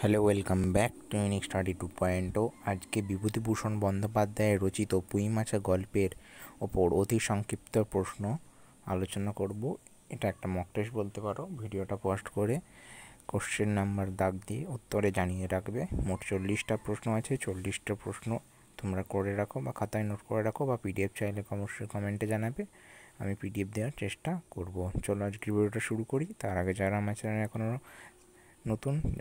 Hello, welcome back to unique study 2.0। আজকে বিভূতিভূষণ বন্দ্যোপাধ্যায়ের রচিত পুঁই মাছা গল্পের ওপর অতি সংক্ষিপ্ত প্রশ্ন আলোচনা করব। এটা একটা মক টেস্ট বলতে পারো। ভিডিওটা পোস্ট করে কোশ্চেন নাম্বার দাগ দিয়ে উত্তরে জানিয়ে রাখবে। মোট 40টা প্রশ্ন আছে। 40টা প্রশ্ন তোমরা করে রাখো বা খাতায় নোট করে রাখো, বা পিডিএফ চাইলে অবশ্যই কমেন্টে জানাবে, আমি পিডিএফ দেওয়ার চেষ্টা করব। চলো আজকের ভিডিওটা শুরু করি। তার আগে যারা আমার চ্যানেলে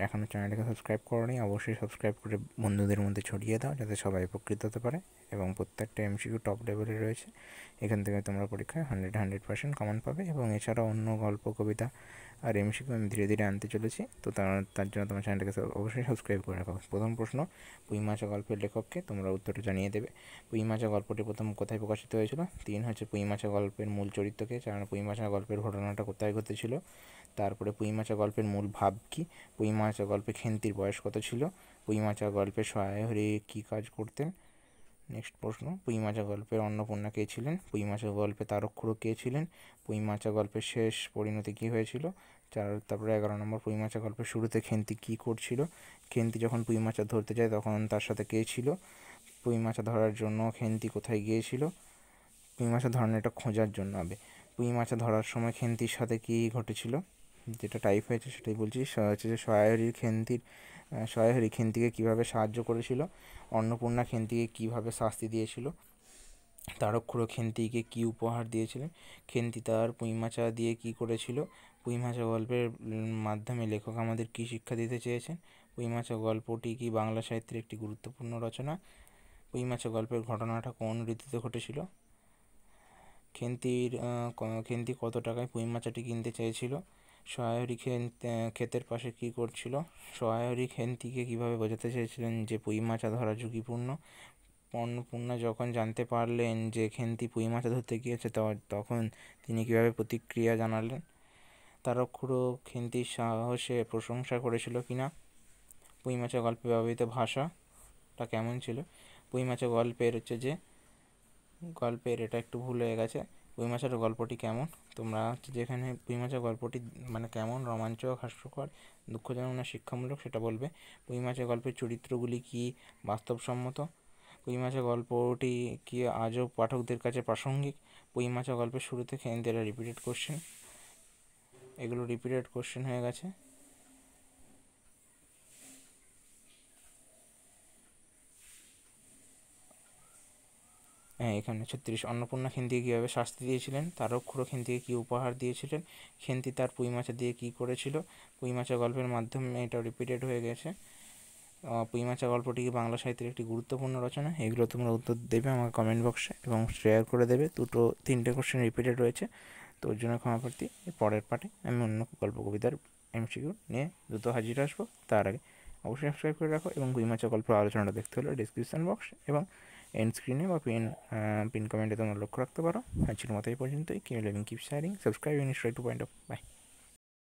এখনও চ্যানেলটাকে সাবস্ক্রাইব করোনি, অবশ্যই সাবস্ক্রাইব করে বন্ধুদের মধ্যে ছড়িয়ে দাও, যাতে সবাই উপকৃত হতে পারে। এবং প্রত্যেকটা এমসিকিউ টপ লেভেলে রয়েছে। এখান থেকে তোমরা পরীক্ষায় 100% কমন পাবে। এবং এছাড়াও অন্য গল্প, কবিতা আর এমসিকিউ আমি ধীরে ধীরে আনতে চলেছি। তো তার জন্য তোমার চ্যানেলটাকে অবশ্যই সাবস্ক্রাইব করে রাখো। প্রথম প্রশ্ন, পুঁই মাছা গল্পের লেখককে তোমরা উত্তরটা জানিয়ে দেবে। পুঁই মাছা গল্পটি প্রথম কোথায় প্রকাশিত হয়েছিল? 3 হচ্ছে পুঁই মাছা গল্পের মূল চরিত্রকে, 4 পুঁই মাছা গল্পের ঘটনাটা কোথায় ঘটেছিল। তারপরে পুঁই মাছা গল্পের মূল ভাব কী? পুঁই মাছা গল্পে খেন্তির বয়স কত ছিল? পুঁই মাছা গল্পে সহায় হরি কী কাজ করতেন? নেক্সট প্রশ্ন, পুঁই মাছা গল্পের অন্নপূর্ণা কে ছিলেন? পুঁই মাছা গল্পে তারকখুড়ো কে ছিলেন? পুঁই মাছা গল্পের শেষ পরিণতি কী হয়েছিল? তারপরে 11 নম্বর, পুঁই মাছা গল্পের শুরুতে খেন্তি কী করছিল? খেন্তি যখন পুঁই মাছা ধরতে যায় তখন তার সাথে কে ছিল? পুঁই মাছা ধরার জন্য খেন্তি কোথায় গিয়েছিল? পুঁই মাছা ধরানোটা খোঁজার জন্য হবে। পুঁই মাছা ধরার সময় খেন্তির সাথে কী ঘটেছিল? যেটা টাইপ হয়েছে সেটাই বলছি। হচ্ছে যে সহায়হরি খেন্তিকে কীভাবে সাহায্য করেছিল? অন্নপূর্ণা খেন্তিকে কীভাবে শাস্তি দিয়েছিল? তারকখুড়ো খেন্তিকে কী উপহার দিয়েছিলেন? খেন্তি তার পুঁই মাছা দিয়ে কী করেছিল? পুঁই মাছা গল্পের মাধ্যমে লেখক আমাদের কী শিক্ষা দিতে চেয়েছেন? পুঁই মাছা গল্পটি কি বাংলা সাহিত্যের একটি গুরুত্বপূর্ণ রচনা? পুঁই মাছা গল্পের ঘটনাটা কোন ঋতুতে ঘটেছিল? খেন্তি কত টাকায় পুঁই মাছটি কিনতে চেয়েছিল? সহায়হরি ক্ষেতের পাশে কী করছিল? সহায়হরি খেন্তিকে কীভাবে বোঝাতে চেয়েছিলেন যে পুঁই মাছা ধরা ঝুঁকিপূর্ণ? অন্নপূর্ণা যখন জানতে পারলেন যে খেন্তি পুঁই মাছ ধরতে গিয়েছে তখন তিনি কীভাবে প্রতিক্রিয়া জানালেন? তারকখুড়ো খেন্তির সাহসে প্রশংসা করেছিল কিনা? পুঁই মাছা গল্পে ব্যবহৃত ভাষাটা কেমন ছিল? পুঁই মাছা গল্পের এটা একটু ভুল হয়ে গেছে। পুঁই মাছের গল্পটি কেমন? তোমরা যেখানে পুঁই মাছের গল্পটি মানে কেমন, রোমাঞ্চক, হাস্যকর, দুঃখজনক না শিক্ষামূলক সেটা বলবে। পুঁই মাছের গল্পের চরিত্রগুলি কি বাস্তবসম্মত? পুঁই মাছা গল্পটি কি আজও পাঠকদের কাছে প্রাসঙ্গিক? পুঁই মাছা গল্পের শুরুতে খেন্তিরা রিপিটেড কোশ্চেন, এগুলো রিপিটেড কোশ্চেন হয়ে গেছে। হ্যাঁ, এখানে 36, অন্নপূর্ণা খেন্তিকে কীভাবে শাস্তি দিয়েছিলেন? তারকখুড়ো খেন্তিকে কী উপহার দিয়েছিলেন? খেন্তি তার পুঁই মাছা দিয়ে কী করেছিল? পুঁই মাছা গল্পের মাধ্যমে এটা রিপিটেড হয়ে গেছে। পুঁই মাছা গল্পটি কি বাংলা সাহিত্যের একটি গুরুত্বপূর্ণ রচনা? এগুলো তোমরা উত্তর দেবে আমাকে কমেন্ট বক্সে এবং শেয়ার করে দেবে। 3টে কোশ্চেন রিপিটেড রয়েছে, তো ওর জন্য ক্ষমাপ্রার্থী। পরের পার্টে আমি অন্য গল্প, কবিতার এমসিকিউ নিয়ে দ্রুত হাজির আসবো। তার আগে অবশ্যই সাবস্ক্রাইব করে রাখো, এবং পুঁই মাছা গল্পের আলোচনাটা দেখতে হলে ডিসক্রিপশন বক্স এবং এন্ড স্ক্রিনে বা পিন কমেন্টে তোমরা লক্ষ্য রাখতে পারো। আজকের মতো এই পর্যন্তই। Keep living, keep sharing, subscribe unique study 2.0। By.